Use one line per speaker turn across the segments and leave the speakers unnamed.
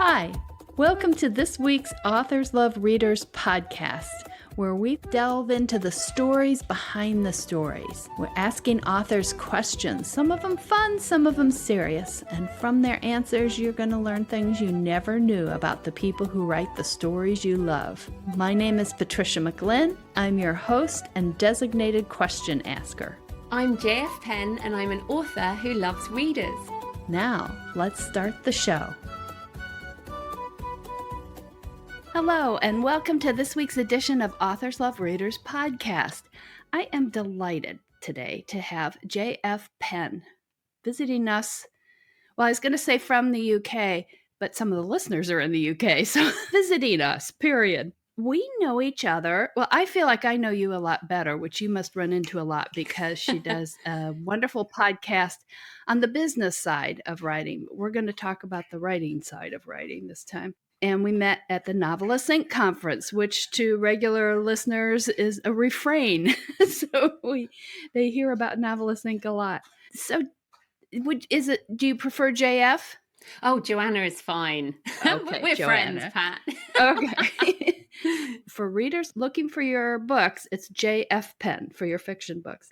Hi, welcome to this week's Authors Love Readers podcast, where we delve into the stories behind the stories. We're asking authors questions, some of them fun, some of them serious, and from their answers, you're going to learn things you never knew about the people who write the stories you love. My name is Patricia McLinn. I'm your host and designated question asker.
I'm JF Penn, and I'm an author who loves readers.
Now, let's start the show. Hello, and welcome to this week's edition of Authors Love Readers podcast. I am delighted today to have JF Penn visiting us. Well, I was going to say from the UK, but some of the listeners are in the UK, so visiting us, period. We know each other. Well, I feel like I know you a lot better, which you must run into a lot because she does a wonderful podcast on the business side of writing. We're going to talk about the writing side of writing this time. And we met at the Novelist Inc. conference, which to regular listeners is a refrain. So they hear about Novelist Inc. a lot. So do you prefer JF?
Oh, Joanna is fine.
Okay,
We're
Joanna.
friends, Pat.
Okay. For readers looking for your books, it's JF Penn for your fiction books.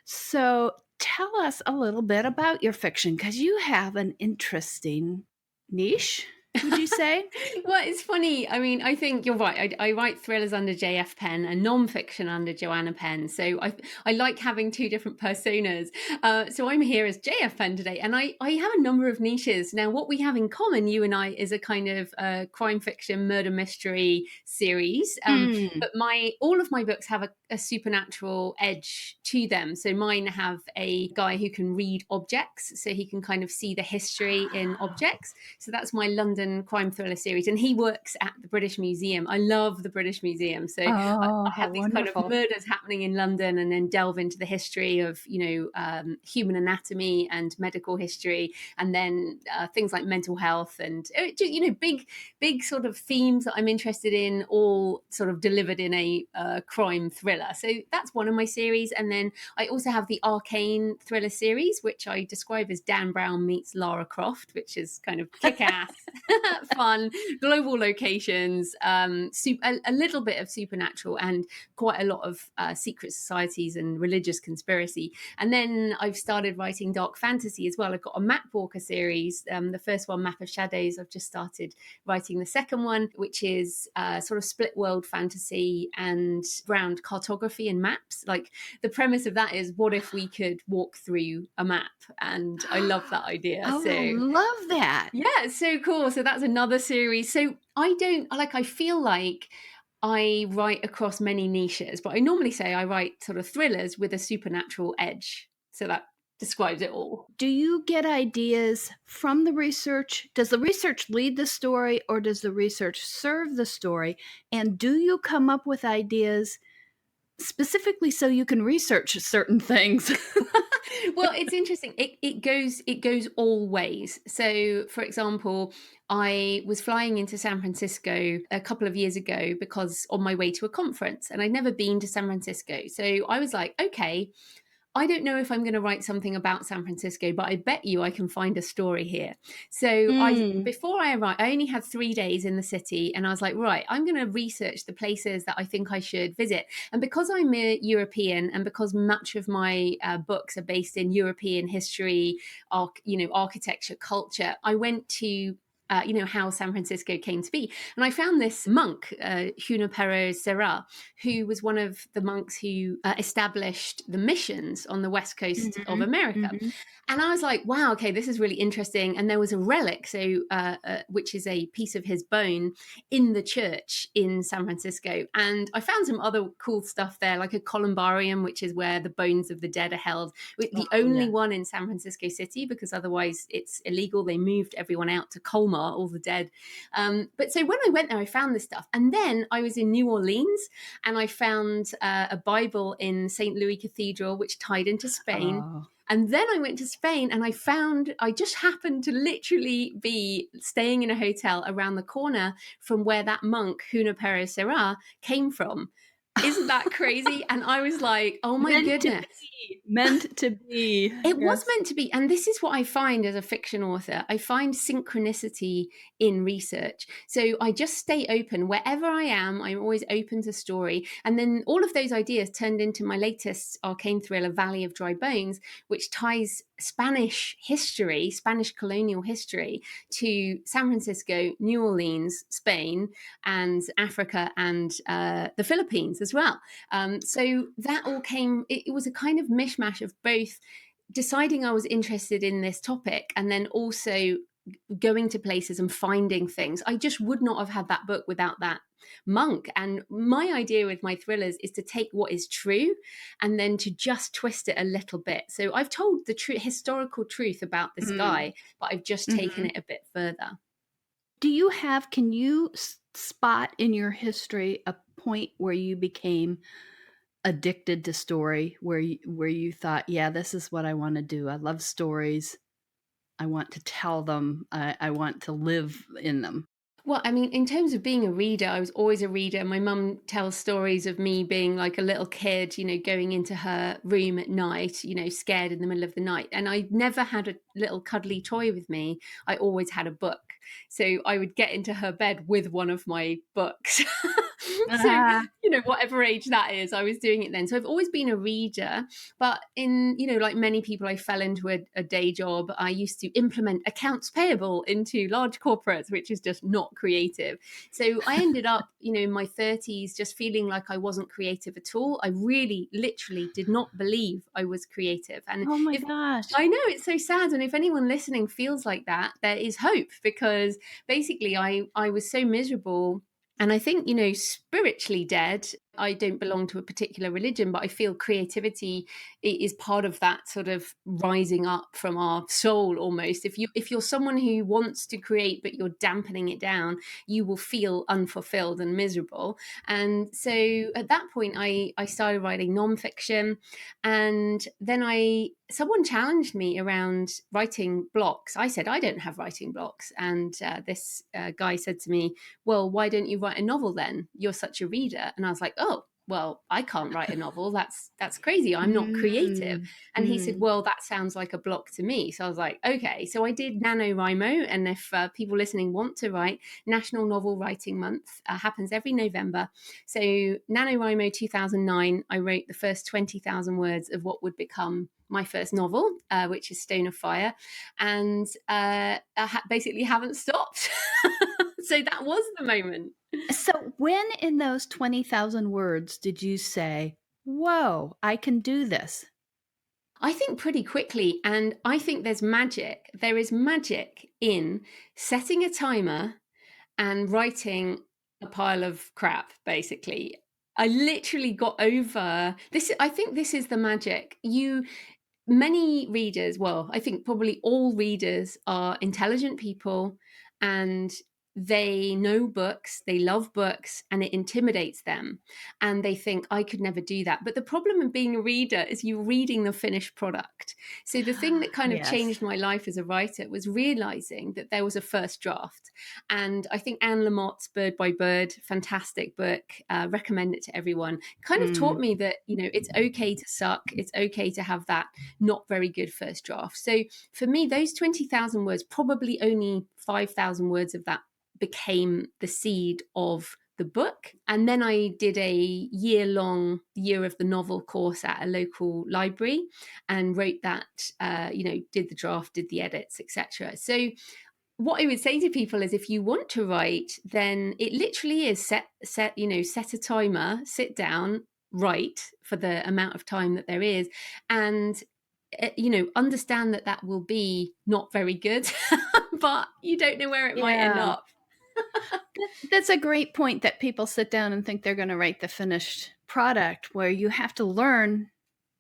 So tell us a little bit about your fiction, because you have an interesting niche, would you say?
Well, it's funny. I mean, I think you're right. I write thrillers under JF Penn and non-fiction under Joanna Penn. So I like having two different personas. So I'm here as JF Penn today, and I have a number of niches. Now, what we have in common, you and I, is a kind of crime fiction, murder mystery series. But all of my books have a supernatural edge to them. So mine have a guy who can read objects, so he can kind of see the history in objects. So that's my London crime thriller series, and he works at the British Museum. I love the British Museum, so I have these
wonderful.
kind of murders happening in London, and then delve into the history of human anatomy and medical history, and then things like mental health and big sort of themes that I'm interested in, all sort of delivered in a crime thriller. So that's one of my series, and then I also have the ARKANE thriller series, which I describe as Dan Brown meets Lara Croft, which is kind of kick-ass fun, global locations, a little bit of supernatural, and quite a lot of secret societies and religious conspiracy. And then I've started writing dark fantasy as well. I've got a Map Walker series. The first one, Map of Shadows, I've just started writing the second one, which is sort of split world fantasy and around cartography and maps. Like, the premise of that is, what if we could walk through a map? And I love that idea.
Oh,
so
I love that.
Yeah, it's so cool. So that's another series. So I feel like I write across many niches, but I normally say I write sort of thrillers with a supernatural edge. So that describes it all.
Do you get ideas from the research? Does the research lead the story, or does the research serve the story? And do you come up with ideas specifically so you can research certain things?
Well, it's interesting. It goes all ways. So, for example, I was flying into San Francisco a couple of years ago because on my way to a conference, and I'd never been to San Francisco. So I was like, okay, I don't know if I'm going to write something about San Francisco, but I bet you I can find a story here. So before I arrived, I only had 3 days in the city, and I was like, right, I'm going to research the places that I think I should visit. And because I'm a European, and because much of my books are based in European history, architecture, culture, I went to how San Francisco came to be. And I found this monk, Junipero Serra, who was one of the monks who established the missions on the west coast of America. And I was like, wow, okay, this is really interesting. And there was a relic, which is a piece of his bone in the church in San Francisco. And I found some other cool stuff there, like a columbarium, which is where the bones of the dead are held. The only one in San Francisco City, because otherwise it's illegal. They moved everyone out to Colmar, all the dead. But so when I went there, I found this stuff. And then I was in New Orleans, and I found a Bible in St. Louis Cathedral, which tied into Spain. Oh. And then I went to Spain, and I just happened to literally be staying in a hotel around the corner from where that monk, Junipero Serra, came from. Isn't that crazy? And I was like, oh my goodness.
Meant to be.
It was
Yes.
meant to be. And this is what I find as a fiction author. I find synchronicity in research. So I just stay open. Wherever I am, I'm always open to story. And then all of those ideas turned into my latest arcane thriller, Valley of Dry Bones, which ties Spanish history, Spanish colonial history, to San Francisco, New Orleans, Spain, and Africa, and the Philippines as well. So that all came, it was a kind of mishmash of both deciding I was interested in this topic and then also going to places and finding things. I just would not have had that book without that monk. And my idea with my thrillers is to take what is true and then to just twist it a little bit. So I've told the historical truth about this guy, but I've just taken it a bit further.
Can you spot in your history a point where you became addicted to story, where you thought, yeah, this is what I want to do. I love stories. I want to tell them. I want to live in them.
Well, I mean, in terms of being a reader, I was always a reader. My mum tells stories of me being like a little kid, going into her room at night, scared in the middle of the night. And I never had a little cuddly toy with me. I always had a book. So I would get into her bed with one of my books. So, whatever age that is, I was doing it then. So I've always been a reader, but like many people, I fell into a day job. I used to implement accounts payable into large corporates, which is just not creative. So I ended up, in my 30s, just feeling like I wasn't creative at all. I really, literally did not believe I was creative. And
oh my gosh,
I know, it's so sad. And if anyone listening feels like that, there is hope, because basically I was so miserable. And I think, spiritually dead. I don't belong to a particular religion, but I feel creativity is part of that sort of rising up from our soul almost. If you're someone who wants to create, but you're dampening it down, you will feel unfulfilled and miserable. And so at that point, I started writing nonfiction. And then someone challenged me around writing blocks. I said, I don't have writing blocks. And this guy said to me, well, why don't you write a novel then? You're such a reader. And I was like, oh, well, I can't write a novel. That's crazy. I'm not creative. And he said, well, that sounds like a block to me. So I was like, okay. So I did NaNoWriMo. And if people listening want to write, National Novel Writing Month happens every November. So NaNoWriMo 2009, I wrote the first 20,000 words of what would become my first novel, which is Stone of Fire. And I basically haven't stopped. So that was the moment.
So when in those 20,000 words did you say, whoa, I can do this?
I think pretty quickly. And I think there's magic. There is magic in setting a timer and writing a pile of crap, basically. I literally got over this. I think this is the magic. Many readers, well, I think probably all readers are intelligent people, and they know books, they love books, and it intimidates them. And they think, I could never do that. But the problem in being a reader is you're reading the finished product. So the thing that kind of changed my life as a writer was realizing that there was a first draft. And I think Anne Lamott's Bird by Bird, fantastic book, recommend it to everyone, kind of taught me that, it's okay to suck. It's okay to have that not very good first draft. So for me, those 20,000 words, probably only 5,000 words of that became the seed of the book. And then I did a year-long Year of the Novel course at a local library and wrote that, did the draft, did the edits, etc. So what I would say to people is, if you want to write, then it literally is set a timer, sit down, write for the amount of time that there is, and understand that will be not very good, but you don't know where it might end up.
That's a great point, that people sit down and think they're going to write the finished product, where you have to learn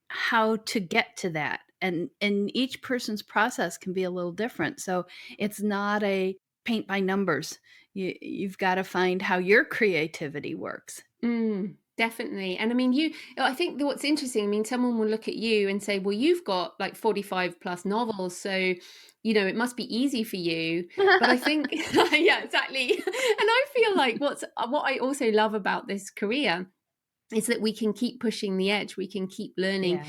how to get to that. And each person's process can be a little different. So it's not a paint by numbers. You've got to find how your creativity works.
Definitely. And I mean, I think what's interesting, someone will look at you and say, well, you've got like 45 plus novels, so it must be easy for you. But I think, yeah, exactly. And I feel like what I also love about this career is that we can keep pushing the edge, we can keep learning.
Yeah.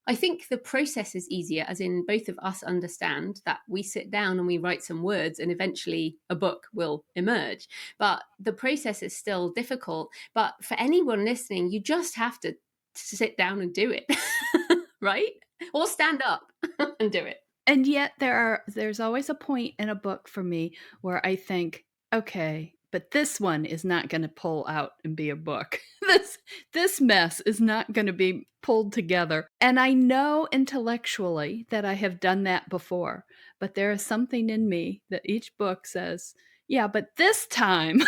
I think the process is easier, as in both of us understand that we sit down and we write some words and eventually a book will emerge. But the process is still difficult. But for anyone listening, you just have to sit down and do it, right? Or stand up and do it.
And yet there's always a point in a book for me where I think, okay, but this one is not going to pull out and be a book. This mess is not going to be pulled together. And I know intellectually that I have done that before, but there is something in me that each book says, yeah, but this time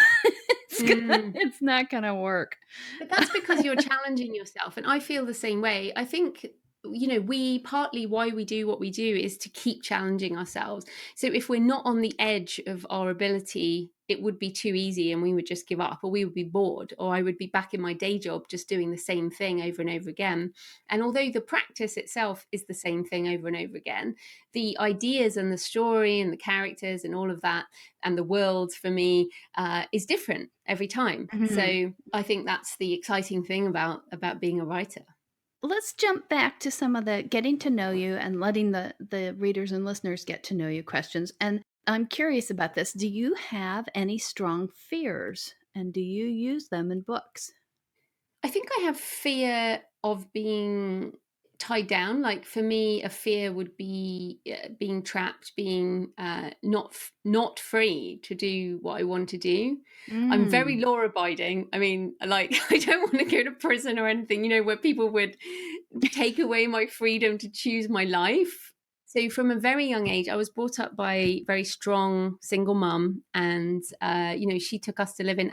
it's not going to work.
But that's because you're challenging yourself. And I feel the same way. I think, we partly why we do what we do is to keep challenging ourselves. So if we're not on the edge of our ability, it would be too easy and we would just give up, or we would be bored, or I would be back in my day job just doing the same thing over and over again. And although the practice itself is the same thing over and over again, the ideas and the story and the characters and all of that and the world for me is different every time. Mm-hmm. So I think that's the exciting thing about being a writer.
Let's jump back to some of the getting to know you and letting the readers and listeners get to know you questions. And I'm curious about this. Do you have any strong fears, and do you use them in books?
I think I have fear of being tied down. Like for me, a fear would be being trapped, being not free to do what I want to do. I'm very law abiding. I mean, like, I don't want to go to prison or anything, where people would take away my freedom to choose my life. So from a very young age, I was brought up by a very strong single mum, and she took us to live in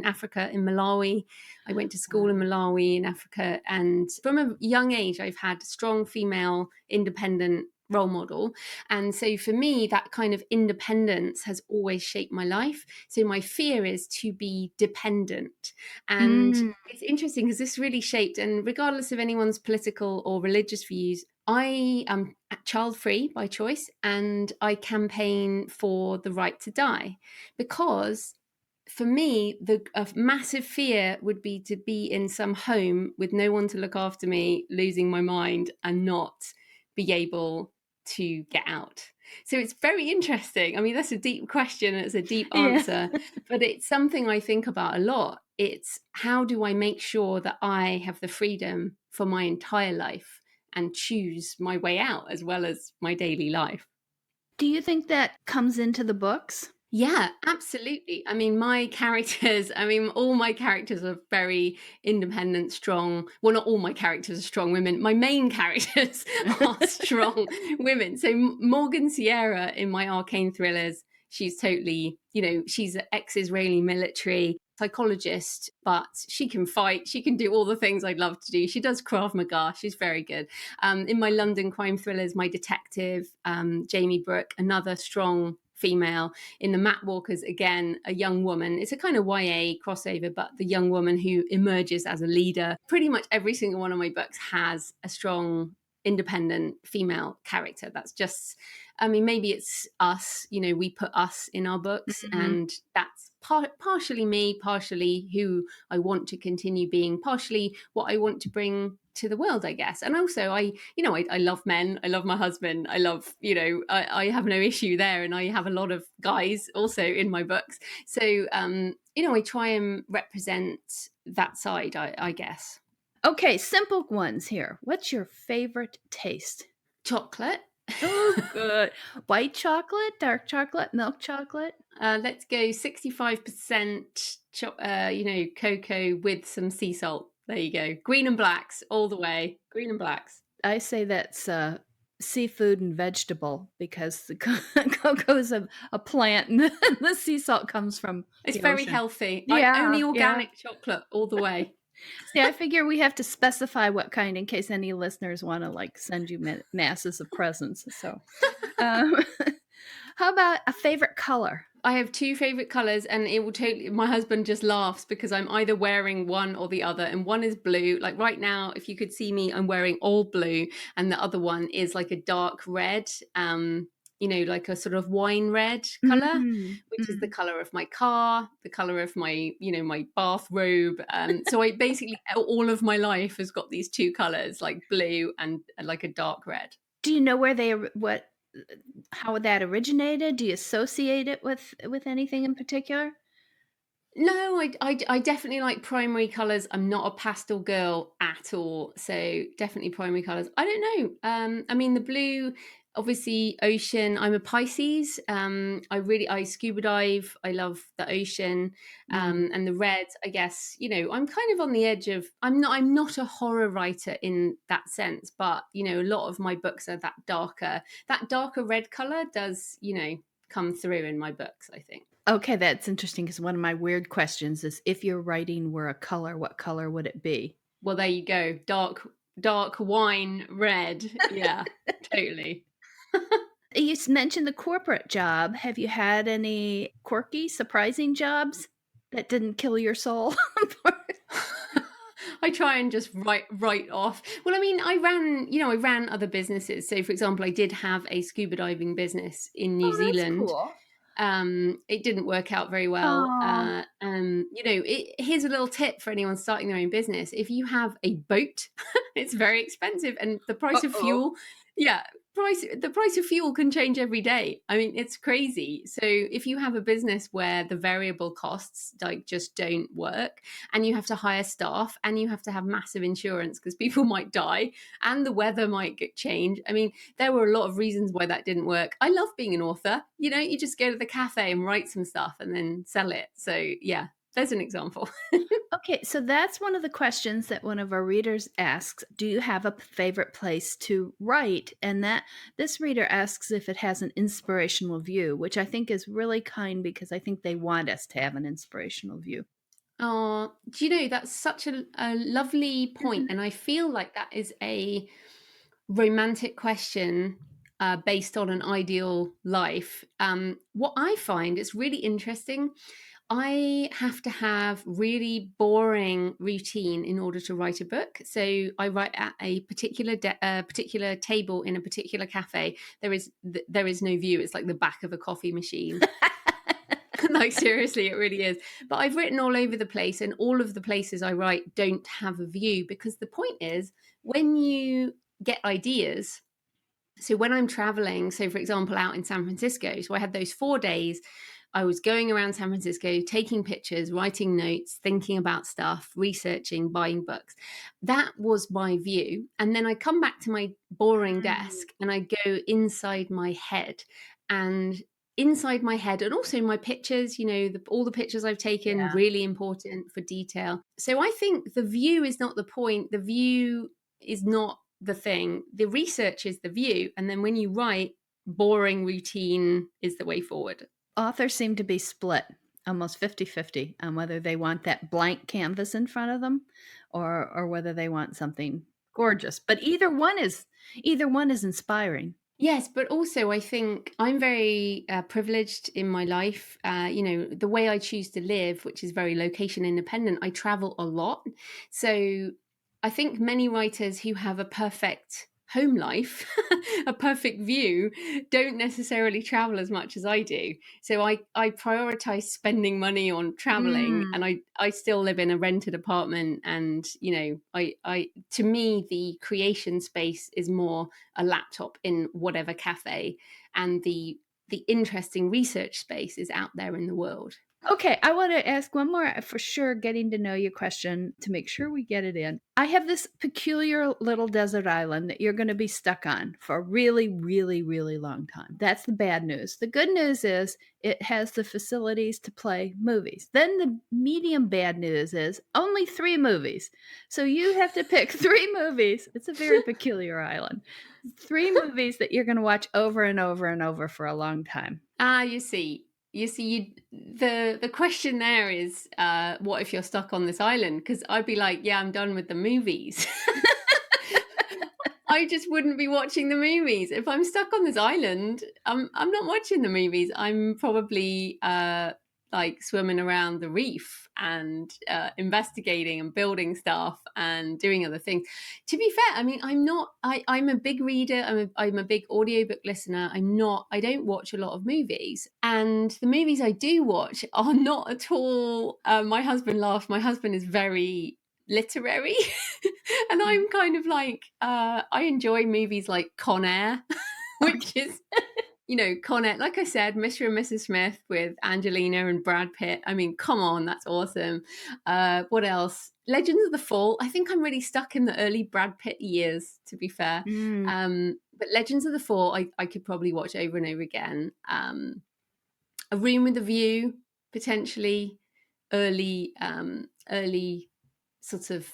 Africa, in Malawi. I went to school in Malawi in Africa, and from a young age, I've had a strong female independent role model. And so for me, that kind of independence has always shaped my life. So my fear is to be dependent. And it's interesting because this really shaped, and regardless of anyone's political or religious views, I am child-free by choice, and I campaign for the right to die, because for me, a massive fear would be to be in some home with no one to look after me, losing my mind, and not be able to get out. So it's very interesting. I mean, that's a deep question. It's a deep answer, but it's something I think about a lot. It's how do I make sure that I have the freedom for my entire life and choose my way out as well as my daily life.
Do you think that comes into the books?
Yeah, absolutely. I mean, all my characters are very independent, strong. Well, not all my characters are strong women. My main characters are strong women. So Morgan Sierra in my ARKANE thrillers, she's totally, she's an ex-Israeli military psychologist, but she can fight. She can do all the things I'd love to do. She does Krav Maga. She's very good. In my London crime thrillers, my detective, Jamie Brooke, another strong female. In the Mat Walkers, again, a young woman. It's a kind of YA crossover, but the young woman who emerges as a leader. Pretty much every single one of my books has a strong, independent female character. That's just, maybe it's us, we put us in our books, and that's partially me, partially who I want to continue being, partially what I want to bring to the world, I guess. And also I love men. I love my husband. I love, I have no issue there. And I have a lot of guys also in my books. So, I try and represent that side, I guess.
Okay, simple ones here. What's your favorite taste?
Chocolate.
Oh, good. White chocolate, dark chocolate, milk chocolate?
Let's go 65% cocoa with some sea salt. There you go. Green and blacks all the way. Green and blacks.
I say that's seafood and vegetable, because the cocoa is a plant and the sea salt comes from
It's very
ocean.
Healthy. Yeah, only organic chocolate all the way.
See, I figure we have to specify what kind in case any listeners want to send you masses of presents. So how about a favorite color?
I have two favorite colors, and it will totally, my husband just laughs because I'm either wearing one or the other, and one is blue. Like right now, if you could see me, I'm wearing all blue, and the other one is like a dark red. like a sort of wine red color, which is the
Mm.
color of my car, the color of my, my bathrobe. So I basically, all of my life has got these two colors, like blue and like a dark red.
Do you know how that originated? Do you associate it with anything in particular?
No, I definitely like primary colors. I'm not a pastel girl at all, so definitely primary colors. I don't know. I mean, the blue, obviously, ocean. I'm a Pisces. I scuba dive. I love the ocean.
Mm.
And the red. I guess I'm kind of on the edge of. I'm not a horror writer in that sense, but a lot of my books are that darker. That darker red color does come through in my books, I think.
Okay, that's interesting because one of my weird questions is if your writing were a color, what color would it be?
Well, there you go. Dark wine red. Yeah, totally.
You mentioned the corporate job. Have you had any quirky, surprising jobs that didn't kill your soul?
I try and just write off. Well, I mean, I ran other businesses. So, for example, I did have a scuba diving business in New
Oh, that's
Zealand.
cool.
It didn't work out very well.
Oh.
Here's a little tip for anyone starting their own business. If you have a boat, it's very expensive, and the price of fuel, the price of fuel can change every day. I mean, it's crazy. So if you have a business where the variable costs like just don't work, and you have to hire staff, and you have to have massive insurance because people might die, and the weather might change. I mean, there were a lot of reasons why that didn't work. I love being an author. You just go to the cafe and write some stuff and then sell it. So yeah, there's an example.
Okay, so that's one of the questions that one of our readers asks. Do you have a favorite place to write? And that this reader asks if it has an inspirational view, which I think is really kind because I think they want us to have an inspirational view.
Oh, do you know, that's such a lovely point. And I feel like that is a romantic question based on an ideal life. What I find is really interesting. I have to have really boring routine in order to write a book. So I write at a particular particular table in a particular cafe. There is no view. It's like the back of a coffee machine. Like seriously, it really is. But I've written all over the place, and all of the places I write don't have a view, because the point is when you get ideas. So when I'm traveling, so for example, out in San Francisco, so I had those 4 days. I was going around San Francisco, taking pictures, writing notes, thinking about stuff, researching, buying books. That was my view. And then I come back to my boring desk and I go inside my head. And inside my head, and also my pictures, all the pictures I've taken, really important for detail. So I think the view is not the point. The view is not the thing. The research is the view. And then when you write, boring routine is the way forward.
Authors seem to be split almost 50-50 on whether they want that blank canvas in front of them or whether they want something gorgeous. But either one is inspiring.
Yes, but also I think I'm very privileged in my life. The way I choose to live, which is very location independent, I travel a lot. So I think many writers who have a perfect home life, a perfect view, don't necessarily travel as much as I do. So I prioritize spending money on traveling, and I still live in a rented apartment. And I to me the creation space is more a laptop in whatever cafe, and the interesting research space is out there in the world.
Okay, I want to ask one more for sure getting to know you question to make sure we get it in. I have this peculiar little desert island that you're going to be stuck on for a really, really, really long time. That's the bad news. The good news is it has the facilities to play movies. Then the medium bad news is only 3 movies. So you have to pick 3 movies. It's a very peculiar island. 3 movies that you're going to watch over and over and over for a long time.
The question there is, what if you're stuck on this island? Because I'd be like, yeah, I'm done with the movies. I just wouldn't be watching the movies. If I'm stuck on this island, I'm not watching the movies. I'm probably like swimming around the reef and investigating and building stuff and doing other things. To be fair, I mean, I'm a big reader. I'm a big audiobook listener. I don't watch a lot of movies, and the movies I do watch are not at all. My husband laughs. My husband is very literary and I'm kind of like I enjoy movies like Con Air, which is Con Air, like I said, Mr. and Mrs. Smith with Angelina and Brad Pitt. I mean, come on, that's awesome. What else? Legends of the Fall. I think I'm really stuck in the early Brad Pitt years, to be fair. But Legends of the Fall, I could probably watch over and over again. A Room with a View, potentially early sort of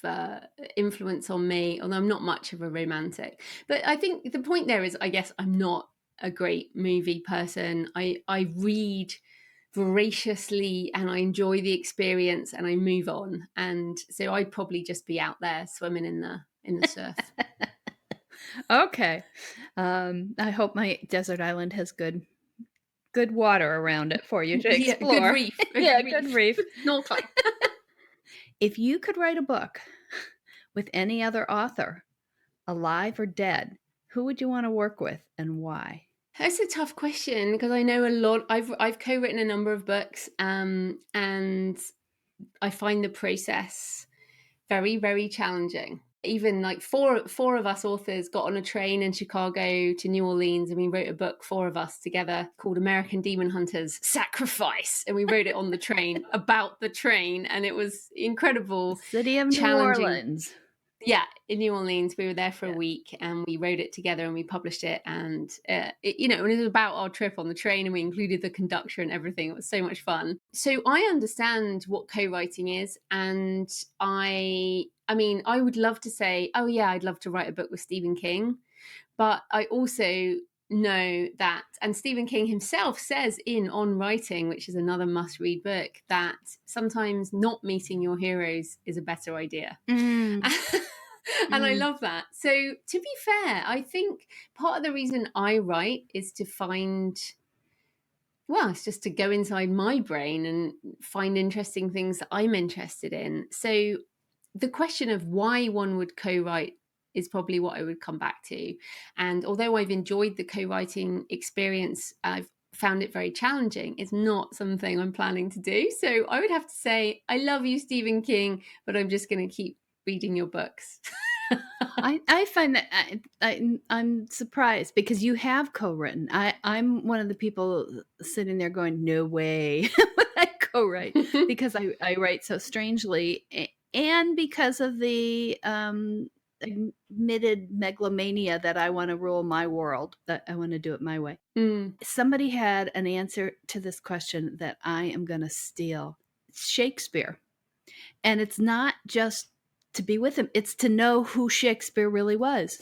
influence on me, although I'm not much of a romantic. But I think the point there is, I guess I'm not a great movie person. I read voraciously and I enjoy the experience and I move on. And so I'd probably just be out there swimming in the surf.
Okay. I hope my desert island has good water around it for you to explore.
Good reef.
Good reef.
Snorkeling.
If you could write a book with any other author, alive or dead, who would you want to work with and why?
That's a tough question because I know a lot. I've co-written a number of books, and I find the process very, very challenging. Even like four of us authors got on a train in Chicago to New Orleans and we wrote a book, 4 of us together, called American Demon Hunters Sacrifice. And we wrote it on the train about the train. And it was incredible.
City of New Orleans.
Yeah, in New Orleans. We were there for a week and we wrote it together and we published it. And, it was about our trip on the train and we included the conductor and everything. It was so much fun. So I understand what co-writing is. And I would love to say, oh yeah, I'd love to write a book with Stephen King. But I also know that, and Stephen King himself says in On Writing, which is another must-read book, that sometimes not meeting your heroes is a better idea. And I love that. So to be fair, I think part of the reason I write is to find, it's just to go inside my brain and find interesting things that I'm interested in. So the question of why one would co-write is probably what I would come back to. And although I've enjoyed the co-writing experience, I've found it very challenging. It's not something I'm planning to do. So I would have to say, I love you, Stephen King, but I'm just going to keep reading your books.
I find that I'm surprised because you have co-written. I'm one of the people sitting there going, no way would I co-write because I write so strangely. And because of the admitted megalomania that I want to rule my world, that I want to do it my way. Somebody had an answer to this question that I am going to steal. It's Shakespeare. And it's not just to be with him. It's to know who Shakespeare really was.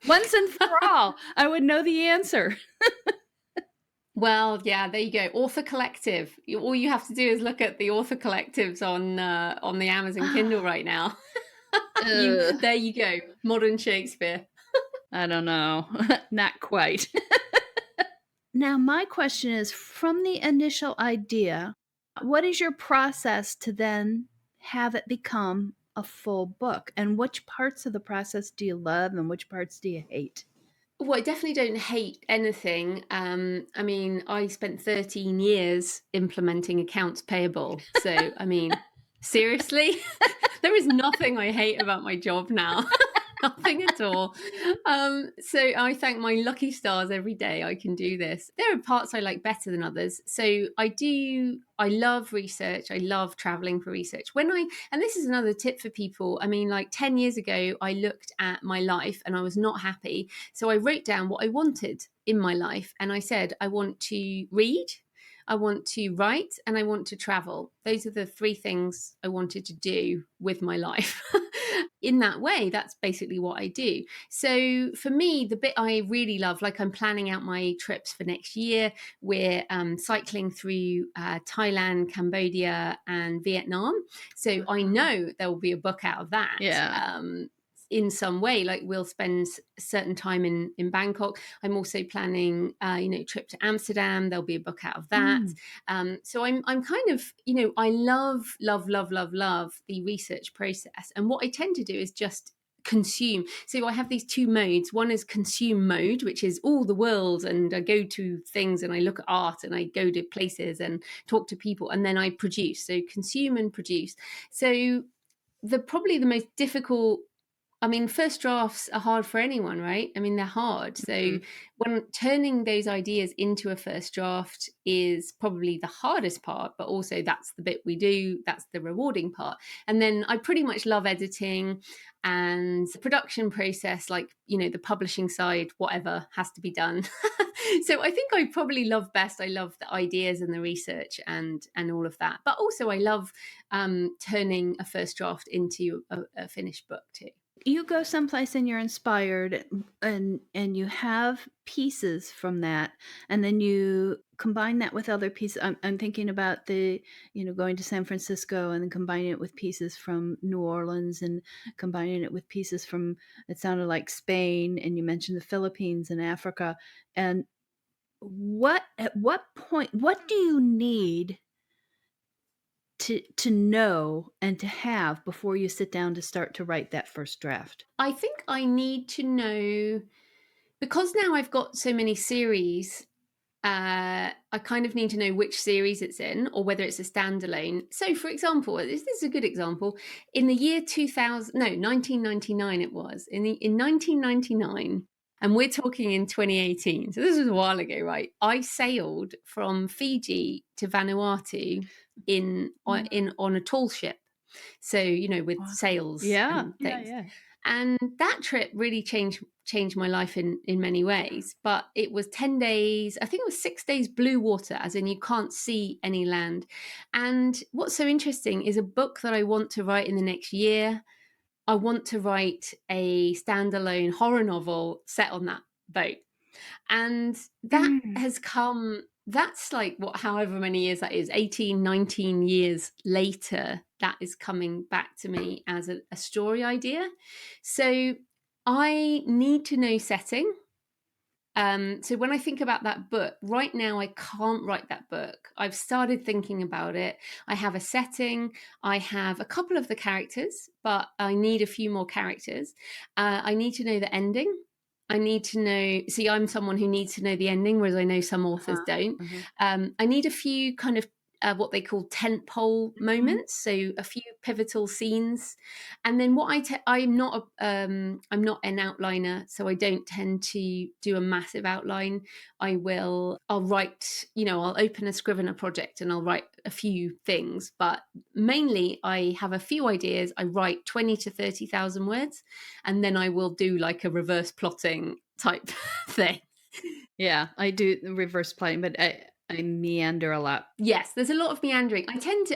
Once and for all, I would know the answer.
Well, yeah, there you go. Author Collective. All you have to do is look at the author collectives on the Amazon Kindle right now. There you go. Modern Shakespeare.
I don't know. Not quite. Now, my question is, from the initial idea, what is your process to then have it become a full book? And which parts of the process do you love and which parts do you hate?
Well, I definitely don't hate anything. I spent 13 years implementing accounts payable. So, seriously, there is nothing I hate about my job now. Nothing at all. So I thank my lucky stars every day I can do this. There are parts I like better than others. So I love research. I love traveling for research. And this is another tip for people. 10 years ago, I looked at my life and I was not happy. So I wrote down what I wanted in my life. And I said, I want to read, I want to write, and I want to travel. Those are the 3 things I wanted to do with my life. In that way, that's basically what I do. So for me, the bit I really love, like I'm planning out my trips for next year. We're cycling through Thailand, Cambodia, and Vietnam. So I know there will be a book out of that.
Yeah.
in some way. Like we'll spend a certain time in Bangkok. I'm also planning, trip to Amsterdam. There'll be a book out of that. So I'm kind of, I love the research process. And what I tend to do is just consume. So I have these two modes. One is consume mode, which is all the world, and I go to things and I look at art and I go to places and talk to people, and then I produce. So consume and produce. So probably the most difficult, first drafts are hard for anyone, right? They're hard. So when turning those ideas into a first draft is probably the hardest part, but also that's the bit we do, that's the rewarding part. And then I pretty much love editing and the production process, like, the publishing side, whatever has to be done. So I think I probably love I love the ideas and the research and all of that. But also I love turning a first draft into a finished book too.
You go someplace and you're inspired and you have pieces from that, and then you combine that with other pieces. I'm thinking about going to San Francisco and then combining it with pieces from New Orleans and combining it with pieces from, it sounded like Spain, and you mentioned the Philippines and Africa. And at what point, what do you need to know and to have before you sit down to start to write that first draft?
I think I need to know, because now I've got so many series, I kind of need to know which series it's in or whether it's a standalone. So for example, this is a good example. In the year 1999 it was. In 1999, and we're talking in 2018. So this was a while ago, right? I sailed from Fiji to Vanuatu on a tall ship. So, with sails and things. Yeah. And that trip really changed my life in many ways. But it was 10 days, I think it was 6 days blue water, as in you can't see any land. And what's so interesting is a book that I want to write in the next year. I want to write a standalone horror novel set on that boat. And that has come, that's like however many years that is, 18, 19 years later, that is coming back to me as a story idea. So I need to know setting. So when I think about that book, right now I can't write that book. I've started thinking about it. I have a setting. I have a couple of the characters, but I need a few more characters. I need to know the ending. I need to know, I'm someone who needs to know the ending, whereas I know some authors don't. I need a few kind of what they call tentpole moments, so a few pivotal scenes. And then I'm not an outliner, so I don't tend to do a massive outline. I'll write, I'll open a Scrivener project and I'll write a few things, but mainly I have a few ideas. I write 20 to 30,000 words, and then I will do like a reverse plotting type thing.
Yeah, I do reverse plotting, but I meander a lot.
Yes, there's a lot of meandering.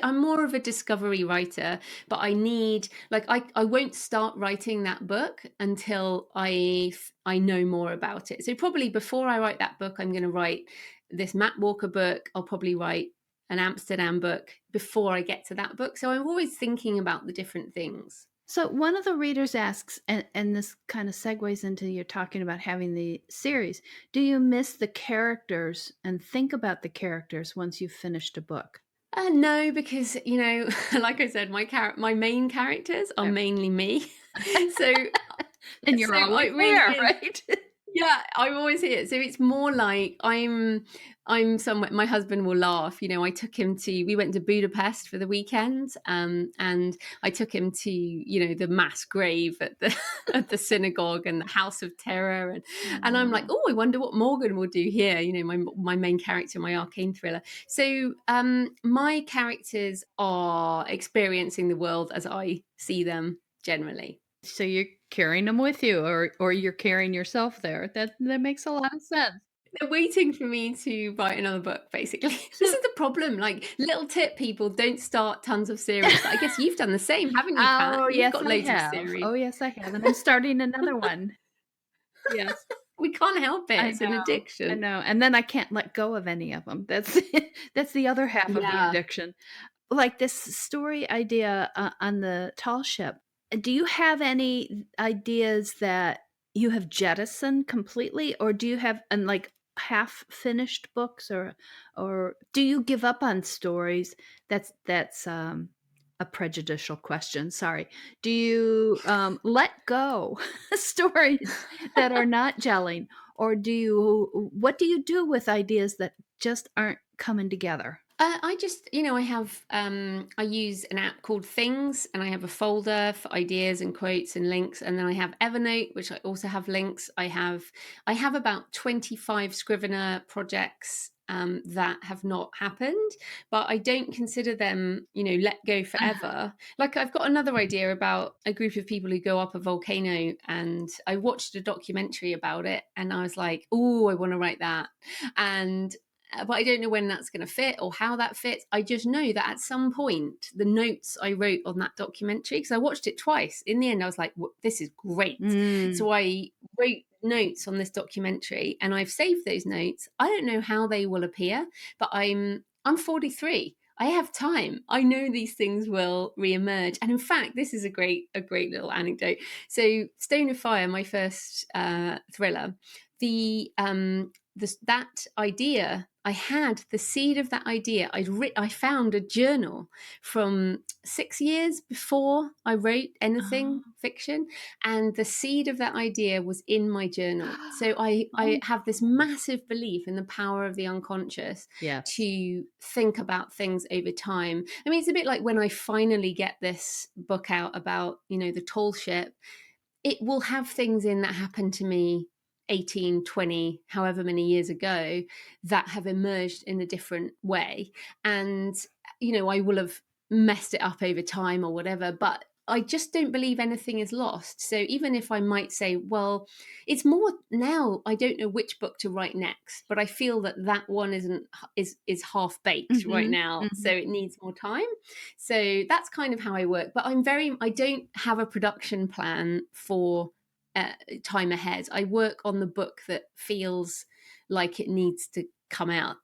I'm more of a discovery writer, but I need, I won't start writing that book until I know more about it. So probably before I write that book, I'm going to write this Matt Walker book. I'll probably write an Amsterdam book before I get to that book. So I'm always thinking about the different things.
So one of the readers asks, and this kind of segues into you're talking about having the series, do you miss the characters and think about the characters once you've finished a book?
No, because, like I said, my main characters are mainly me. So
and you're always there, right?
Yeah, I'm always here. So it's more like I'm somewhere. My husband will laugh. We went to Budapest for the weekend, and I took him to, the mass grave at the synagogue and the House of Terror, and I'm like, oh, I wonder what Morgan will do here. My main character, my ARKANE thriller. So my characters are experiencing the world as I see them generally.
So you're carrying them with you, or you're carrying yourself there. That makes a lot of sense.
They're waiting for me to write another book, basically. This is the problem. Like, little tip, people, don't start tons of series. I guess you've done the same, haven't you, Pat?
Oh,
You've got loads of series.
Oh, yes, I have. And I'm starting another one. Yes.
We can't help it. It's an addiction.
I know. And then I can't let go of any of them. That's the other half of the addiction. Like this story idea on the tall ship. do you have any ideas that you have jettisoned completely, or do you have and like half-finished books, or do you give up on stories? That's a prejudicial question, sorry. Do you, let go stories that are not gelling, or what do you do with ideas that just aren't coming together?
I just, I have, I use an app called Things, and I have a folder for ideas and quotes and links, and then I have Evernote, which I also have links. I have about 25 Scrivener projects that have not happened, but I don't consider them, let go forever. Like I've got another idea about a group of people who go up a volcano, and I watched a documentary about it, and I was like, oh, I want to write that. And but I don't know when that's going to fit or how that fits. I just know that at some point, the notes I wrote on that documentary, because I watched it twice, in the end, I was like, this is great.
Mm.
So I wrote notes on this documentary, and I've saved those notes. I don't know how they will appear, but I'm 43. I have time. I know these things will reemerge. And in fact, this is a great little anecdote. So Stone of Fire, my first thriller, that idea, I had the seed of that idea. I found a journal from 6 years before I wrote anything
Oh.
fiction, and the seed of that idea was in my journal. So I
Oh,
have this massive belief in the power of the unconscious
yes.
to think about things over time. I mean, it's a bit like when I finally get this book out about, the tall ship, it will have things in that happened to me 18, 20, however many years ago, that have emerged in a different way. And, I will have messed it up over time or whatever, but I just don't believe anything is lost. So even if I might say, well, it's more now, I don't know which book to write next, but I feel that one is half baked right
Mhm,
now, so
mhm.
it needs more time. So that's kind of how I work. But I don't have a production plan for time ahead. I work on the book that feels like it needs to come out,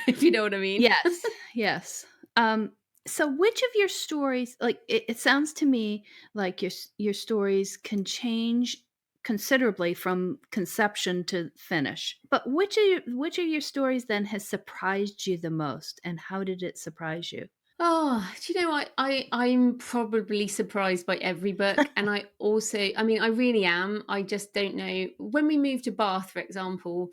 if you know what I mean.
Yes, yes. Um, so which of your stories like, it sounds to me like your stories can change considerably from conception to finish, but which of your stories then has surprised you the most, and how did it surprise you?
Oh, do you know, I'm probably surprised by every book. And I mean, I really am. I just don't know. When we moved to Bath, for example,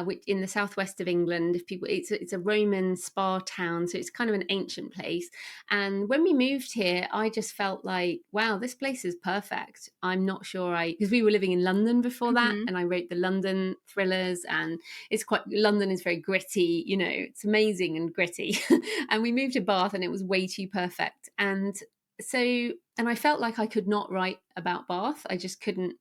which in the southwest of England, if people, it's a Roman spa town, so it's kind of an ancient place. And when we moved here, I just felt like, wow, this place is perfect. I'm not sure because we were living in London before that,
Mhm.
and I wrote the London thrillers, and London is very gritty, it's amazing and gritty. And we moved to Bath, and it was way too perfect. And I felt like I could not write about Bath. I just couldn't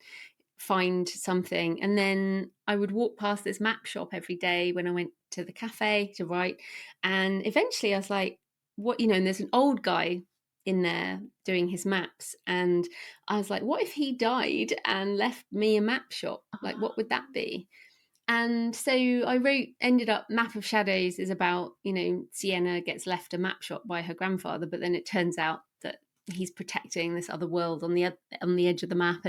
find something. And then I would walk past this map shop every day when I went to the cafe to write. And eventually I was like, what, and there's an old guy in there doing his maps. And I was like, what if he died and left me a map shop? Like, what would that be? And so ended up Map of Shadows is about, Sienna gets left a map shop by her grandfather, but then it turns out that he's protecting this other world on the edge of the map.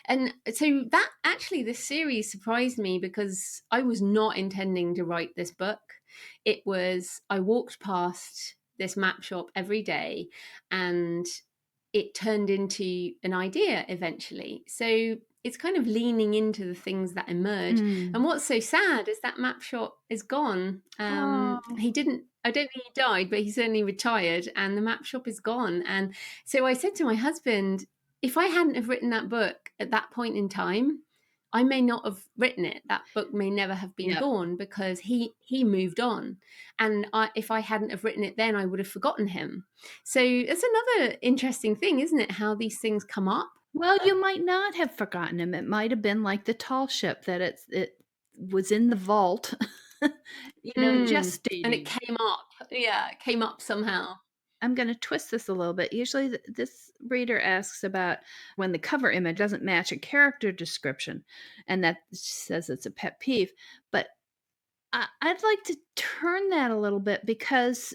And so that actually, this series surprised me because I was not intending to write this book. It was, I walked past this map shop every day, and it turned into an idea eventually. So it's kind of leaning into the things that emerge.
Mm.
And what's so sad is that map shop is gone.
Oh.
He didn't, I don't think he died, but he certainly retired, and the map shop is gone. And so I said to my husband, if I hadn't have written that book at that point in time, I may not have written it. That book may never have been
Yep.
born because he moved on. And if I hadn't have written it then, I would have forgotten him. So it's another interesting thing, isn't it? How these things come up.
Well, you might not have forgotten him. It might have been like the tall ship that it was in the vault,
And it
gestating.
came up. Yeah, it came up somehow.
I'm gonna twist this a little bit. Usually, this reader asks about when the cover image doesn't match a character description, and that says it's a pet peeve. But I'd like to turn that a little bit because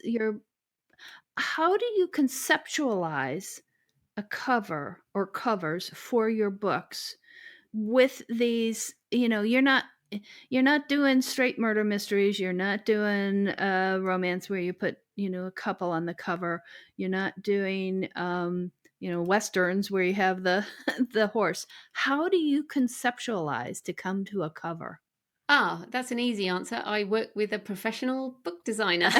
how do you conceptualize a cover or covers for your books with these, you're not doing straight murder mysteries, you're not doing romance where you put, a couple on the cover, you're not doing westerns where you have the the horse. How do you conceptualize to come to a cover?
That's an easy answer. I work with a professional book designer.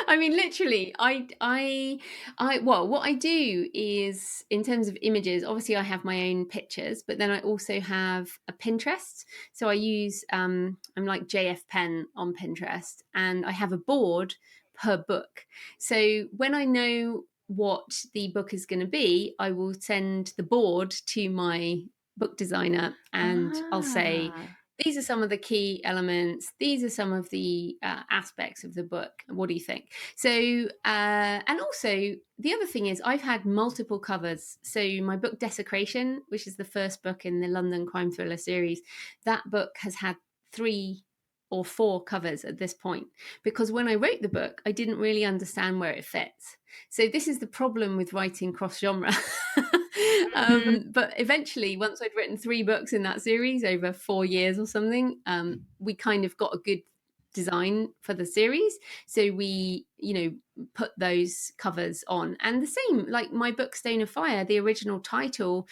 I mean, literally, well, what I do is, in terms of images, obviously I have my own pictures, but then I also have a Pinterest. So I use, I'm like JF Penn on Pinterest, and I have a board per book. So when I know what the book is going to be, I will send the board to my book designer, and I'll say,
Ah,
these are some of the key elements. These are some of the aspects of the book. What do you think? So, and also the other thing is I've had multiple covers. So my book Desecration, which is the first book in the London crime thriller series, that book has had 3 or 4 covers at this point, because when I wrote the book, I didn't really understand where it fits. So this is the problem with writing cross genre.
mhm.
But eventually, once I'd written 3 books in that series over 4 years or something, we kind of got a good design for the series. So we, put those covers on. And the same, like my book Stone of Fire, the original title,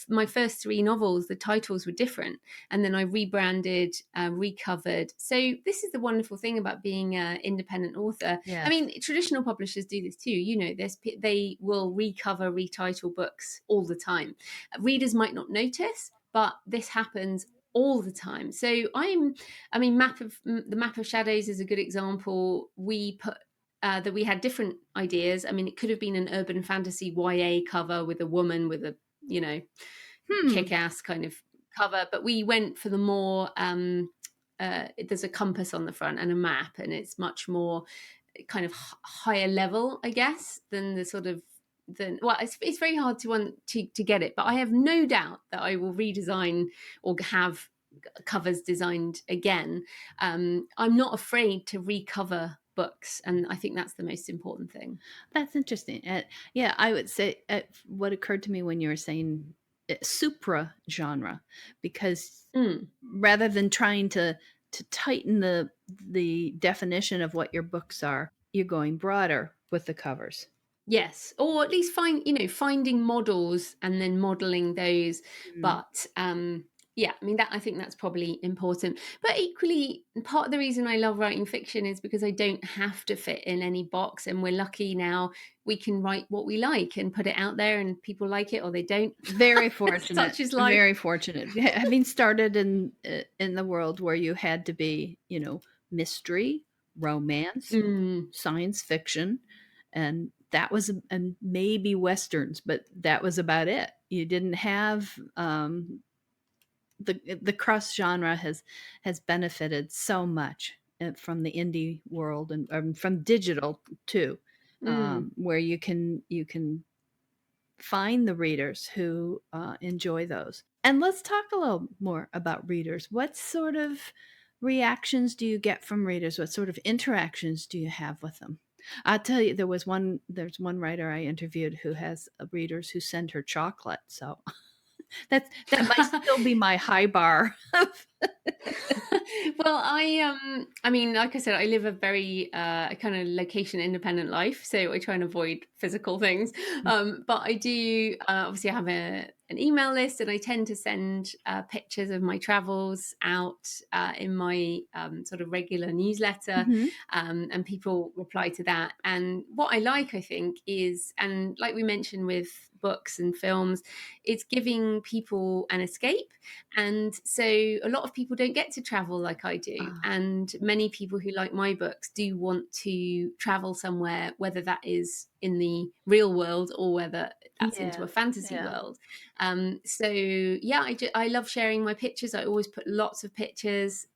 my first 3 novels, the titles were different. And then I rebranded, recovered. So this is the wonderful thing about being an independent author. I
Yes.
mean, traditional publishers do this too. This, they will recover, retitle books all the time. Readers might not notice, but this happens all the time. So the Map of Shadows is a good example. We put that we had different ideas. I mean, it could have been an urban fantasy YA cover with a woman with a,
Hmm.
kick-ass kind of cover, but we went for the more there's a compass on the front and a map, and it's much more kind of higher level, I guess, than the sort of it's very hard to get it, but I have no doubt that I will redesign or have covers designed again. I'm not afraid to recover books, and I think that's the most important thing.
That's interesting. Yeah, I would say what occurred to me when you were saying supra genre, because
Mm.
rather than trying to tighten the definition of what your books are, you're going broader with the covers.
Yes, or at least finding models and then modeling those.
Mm.
But yeah, I mean, that I think that's probably important. But equally, part of the reason I love writing fiction is because I don't have to fit in any box, and we're lucky now we can write what we like and put it out there, and people like it or they don't.
Very fortunate.
Such is life.
Very fortunate. Having started in the world where you had to be, mystery, romance,
Mm.
science fiction, and that was and maybe westerns, but that was about it. You didn't have the cross genre has benefited so much from the indie world and from digital too,
Mm.
where you can find the readers who enjoy those. And let's talk a little more about readers. What sort of reactions do you get from readers? What sort of interactions do you have with them? I'll tell you, there's one writer I interviewed who has readers who send her chocolate. So that might still be my high bar.
Well, I mean, like I said, I live a very kind of location independent life, so I try and avoid physical things. But I do obviously I have an email list, and I tend to send pictures of my travels out in my sort of regular newsletter,
Mhm.
and people reply to that. And what I like, I think, is, and like we mentioned with books and films, it's giving people an escape. And so a lot of people don't get to travel like I do.
Ah,
And many people who like my books do want to travel somewhere, whether that is in the real world or whether that's into
yeah,
a fantasy
yeah.
world. So yeah, I love sharing my pictures. I always put lots of pictures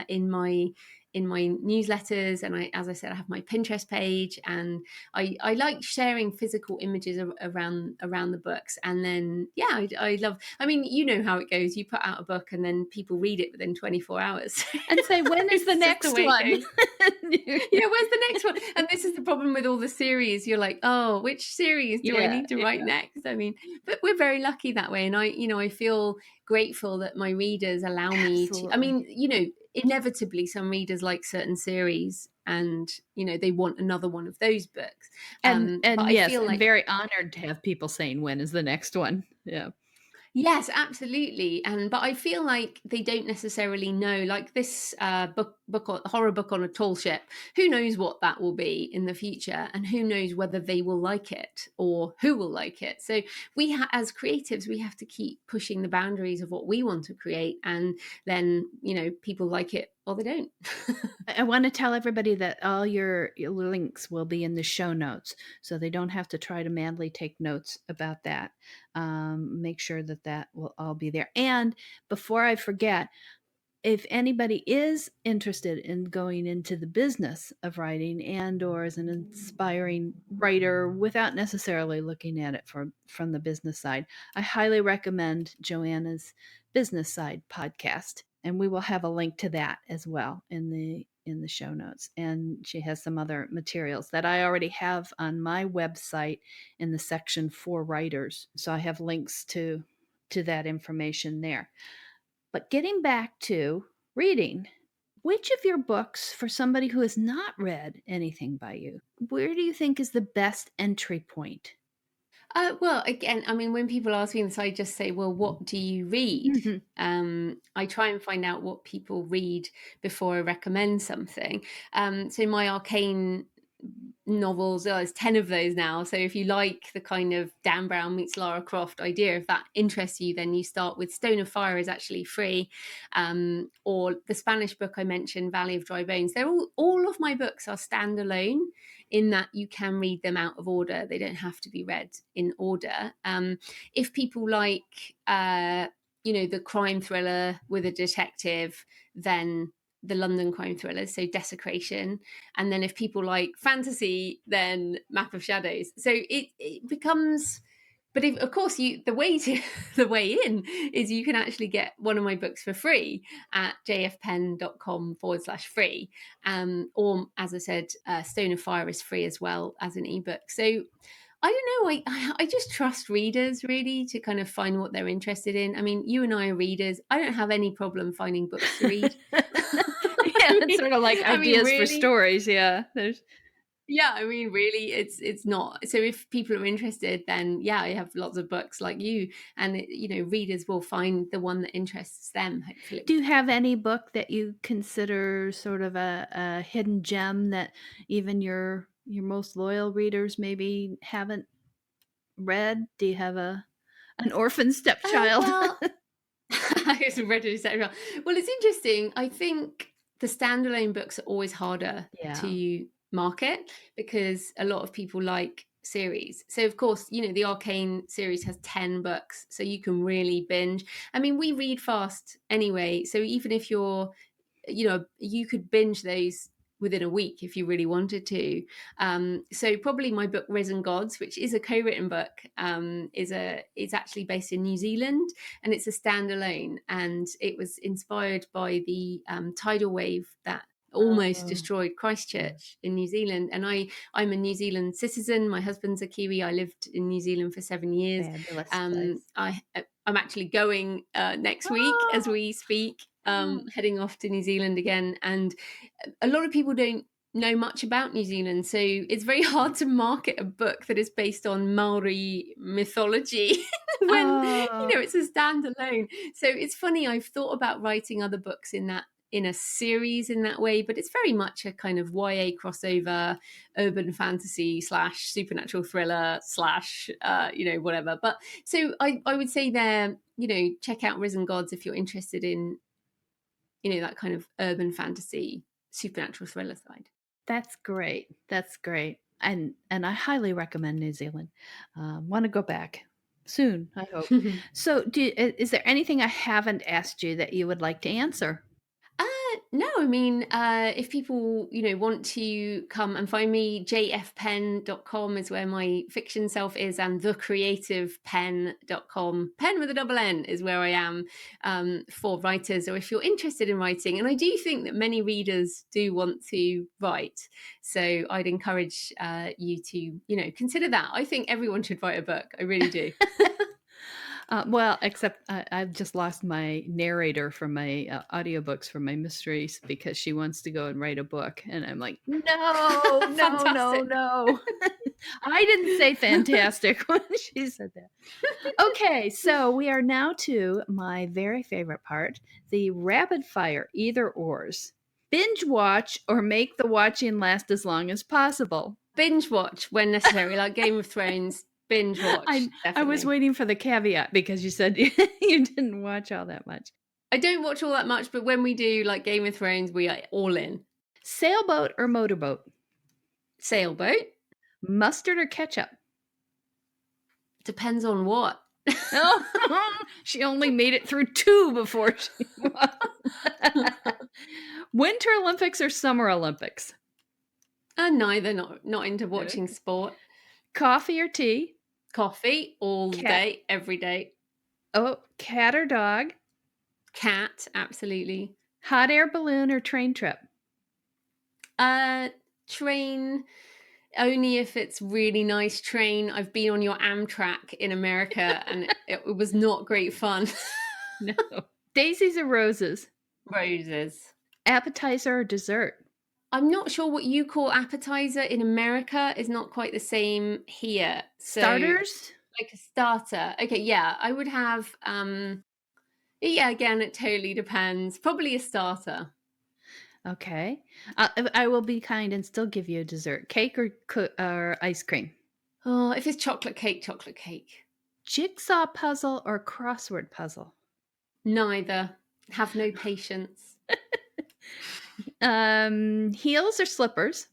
in my in my newsletters, and as I said, I have my Pinterest page, and I like sharing physical images around the books. And then I love, I mean, you know how it goes, you put out a book and then people read it within 24 hours
and say, when is the next one?
Yeah, where's the next one? And this is the problem with all the series. You're like, oh, which series do I need to write next? I mean, but we're very lucky that way, and I feel grateful that my readers allow me to. I mean, inevitably some readers like certain series, and they want another one of those books.
And
but
yes,
I feel
I'm
like
very honored to have people saying, when is the next one? Yeah.
Yes, absolutely. But I feel like they don't necessarily know, like this horror book on a tall ship. Who knows what that will be in the future, and who knows whether they will like it or who will like it. So we, as creatives, we have to keep pushing the boundaries of what we want to create, and then people like it or they don't.
I want to tell everybody that all your links will be in the show notes, so they don't have to try to madly take notes about that. Make sure that will all be there. And before I forget, if anybody is interested in going into the business of writing and or as an inspiring writer without necessarily looking at it from the business side, I highly recommend Joanna's Business Side podcast. And we will have a link to that as well in the show notes. And she has some other materials that I already have on my website in the section for writers. So I have links to that information there. But getting back to reading, which of your books, for somebody who has not read anything by you, where do you think is the best entry point?
Well, again, I mean, when people ask me this, I just say, well, what do you read? I try and find out what people read before I recommend something. So my ARKANE novels, there's 10 of those now. So if you like the kind of Dan Brown meets Lara Croft idea, if that interests you, then you start with Stone of Fire is actually free. Or the Spanish book I mentioned, Valley of Dry Bones. They're all of my books are standalone in that you can read them out of order. They don't have to be read in order. If people like, the crime thriller with a detective, then the London crime thrillers, so Desecration. And then if people like fantasy, then Map of Shadows. So it becomes, but of course, the way in is you can actually get one of my books for free at jfpenn.com/free. Or as I said, Stone of Fire is free as well as an ebook. So I don't know. I just trust readers really to kind of find what they're interested in. I mean, you and I are readers. I don't have any problem finding books to read.
It's sort of like ideas for stories. Yeah.
I mean, really, it's not. So if people are interested, then I have lots of books like you, and readers will find the one that interests them, hopefully.
Do you have any book that you consider sort of a hidden gem that even your most loyal readers maybe haven't read? Do you have an orphan stepchild?
Well, it's interesting. I think the standalone books are always harder to market because a lot of people like series. So of course, the ARKANE series has 10 books, so you can really binge. I mean, we read fast anyway, so even if you're, you could binge those within a week if you really wanted to. So probably my book Risen Gods, which is a co-written book, is actually based in New Zealand, and it's a standalone, and it was inspired by the tidal wave that almost destroyed Christchurch in New Zealand. And I'm a New Zealand citizen. My husband's a Kiwi. I lived in New Zealand for 7 years. I'm actually going next week as we speak, heading off to New Zealand again. And a lot of people don't know much about New Zealand, so it's very hard to market a book that is based on Maori mythology when it's a standalone. So it's funny, I've thought about writing other books in a series in that way, but it's very much a kind of YA crossover, urban fantasy / supernatural thriller / whatever. But so I would say there, check out Risen Gods if you're interested in that kind of urban fantasy supernatural thriller side.
That's great. And I highly recommend New Zealand. Want to go back soon, I hope. So is there anything I haven't asked you that you would like to answer?
No, I mean, if people, want to come and find me, jfpenn.com is where my fiction self is, and thecreativepenn.com. Pen with a double N is where I am for writers, or if you're interested in writing. And I do think that many readers do want to write. So I'd encourage you to, consider that. I think everyone should write a book. I really do.
Well, except I've just lost my narrator from my audiobooks from my mysteries because she wants to go and write a book. And I'm like, no. I didn't say fantastic when she said that. Okay, so we are now to my very favorite part, the rapid fire either ors. Binge watch or make the watching last as long as possible.
Binge watch when necessary, like Game of Thrones. Binge watch.
I was waiting for the caveat because you said you didn't watch all that much.
I don't watch all that much, but when we do like Game of Thrones, we are all in.
Sailboat or motorboat?
Sailboat.
Mustard or ketchup?
Depends on what.
Oh, she only made it through 2 before she won. Winter Olympics or Summer Olympics?
Neither. Not into watching sport.
Coffee or tea?
Coffee all day, every day.
Oh, cat or dog?
Cat, absolutely.
Hot air balloon or train trip?
Train, only if it's really nice train. I've been on your Amtrak in America and it was not great fun.
No. Daisies or roses?
Roses.
Appetizer or dessert?
I'm not sure what you call appetizer in America is not quite the same here. So,
starters?
Like a starter. Okay, yeah. I would have, again, it totally depends. Probably a starter.
Okay. I will be kind and still give you a dessert. Cake or ice cream?
Oh, if it's chocolate cake, chocolate cake.
Jigsaw puzzle or crossword puzzle?
Neither. Have no patience.
Heels or slippers?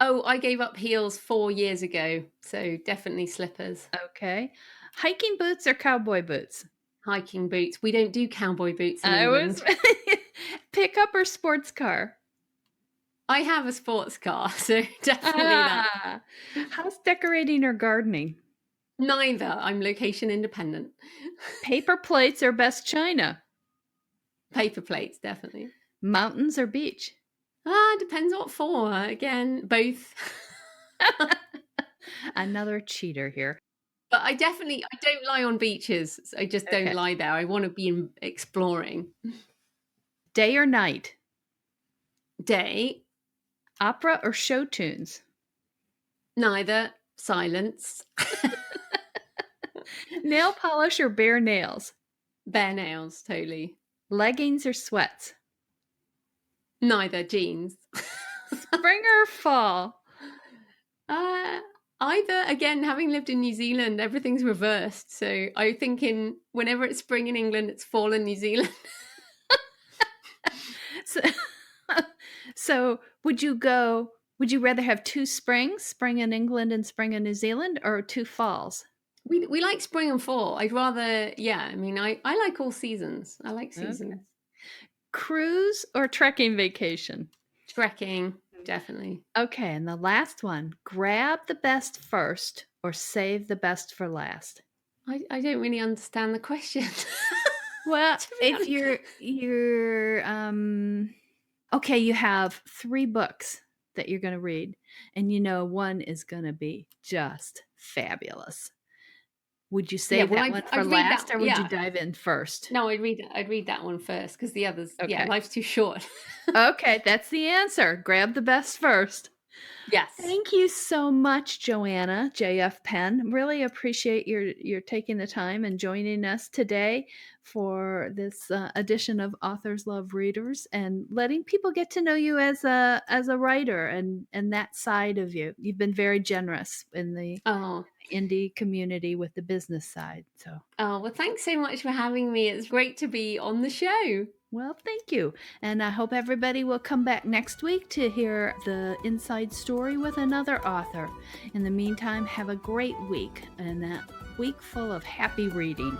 Oh, I gave up heels 4 years ago, so definitely slippers.
Okay. Hiking boots or cowboy boots?
Hiking boots. We don't do cowboy boots in England.
Pickup or sports car?
I have a sports car, so definitely that.
House decorating or gardening?
Neither. I'm location independent.
Paper plates or best china?
Paper plates, definitely.
Mountains or beach?
Depends what for. Again, both.
Another cheater here.
But I don't lie on beaches. I just don't lie there. I want to be exploring.
Day or night?
Day.
Opera or show tunes?
Neither. Silence.
Nail polish or bare nails?
Bare nails, totally.
Leggings or sweats?
Neither. Jeans.
Spring or fall?
Either. Again, having lived in New Zealand, everything's reversed. So I'm thinking whenever it's spring in England, it's fall in New Zealand.
So would you rather have 2 springs, spring in England and spring in New Zealand, or 2 falls?
We like spring and fall. I'd rather, I mean, I like all seasons. I like seasons. Okay.
Cruise or trekking vacation?
Trekking, definitely.
Okay, and the last one, grab the best first or save the best for last?
I don't really understand the question.
Well, if you're okay, you have 3 books that you're going to read, and one is going to be just fabulous. Would you save that one for last, or would you dive in first?
No, I'd read that one first because the others, life's too short.
Okay, that's the answer. Grab the best first.
Yes.
Thank you so much, Joanna, JF Penn. Really appreciate your taking the time and joining us today for this edition of Authors Love Readers and letting people get to know you as a writer and that side of you. You've been very generous in the indie community with the business side.
Well, thanks so much for having me. It's great to be on the show.
Well, thank you. And I hope everybody will come back next week to hear the inside story with another author. In the meantime, have a great week and a week full of happy reading.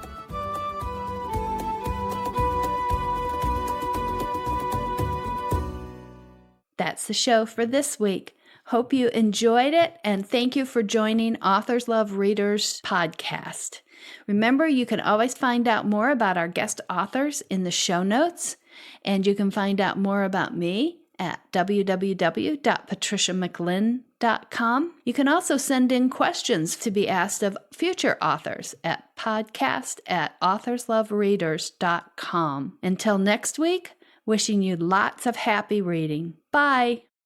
That's the show for this week. Hope you enjoyed it, and thank you for joining Authors Love Readers podcast. Remember, you can always find out more about our guest authors in the show notes, and you can find out more about me at www.patriciamclinn.com. You can also send in questions to be asked of future authors at podcast@authorslovereaders.com. Until next week, wishing you lots of happy reading. Bye.